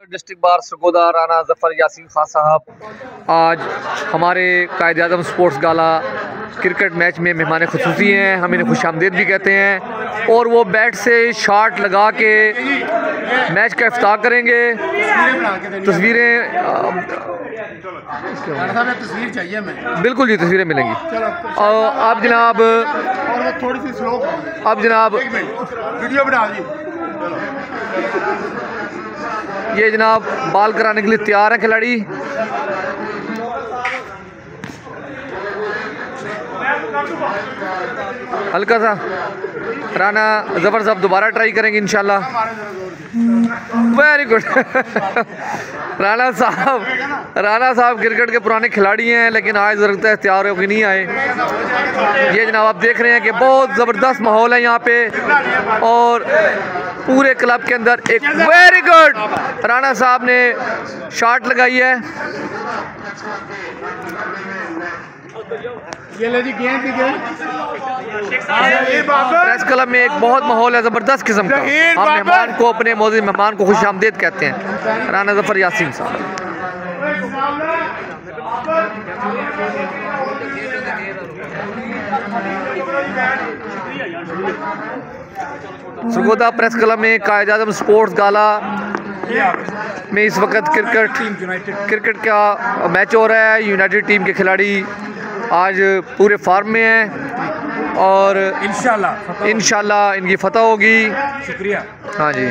District bar Sargodha Rana Zafar Yasin Khan साहब आज हमारे कायद-ए-आज़म स्पोर्ट्स गाला क्रिकेट मैच में मेहमान खुसूसी हैं। हम इन्हें खुशामदीद भी कहते हैं और वो बैट से शॉट लगा के मैच का इफ्ताह करेंगे। तस्वीरें तस्वीर चाहिए हमें। बिल्कुल जी, तस्वीरें मिलेंगी। अब जनाब थोड़ी सी स्लो अब जनाब वीडियो बना जी। ये जनाब बॉल कराने के लिए तैयार है खिलाड़ी। हल्का सा राना जफर साहब दोबारा ट्राई करेंगे इंशाल्लाह। Very good. राना साहब क्रिकेट के पुराने खिलाड़ी हैं, लेकिन आज लगता है तैयार होकर नहीं आए। ये जनाब आप देख रहे हैं कि बहुत ज़बरदस्त माहौल है यहाँ पे और पूरे क्लब के अंदर एक वेरी गुड राना साहब ने शॉट लगाई है। प्रेस क्लब में एक बहुत माहौल है ज़बरदस्त किस्म का। हम मेहमान को, अपने मौजूद मेहमान को खुशामदीद कहते हैं। राना जफर यासीन साहब सरगोदा प्रेस क्लब में कायद-ए-आज़म स्पोर्ट्स गाला में इस वक्त क्रिकेट का मैच हो रहा है। यूनाइटेड टीम के खिलाड़ी आज पूरे फॉर्म में हैं और इंशाल्लाह इनकी फतह होगी। शुक्रिया। हाँ जी।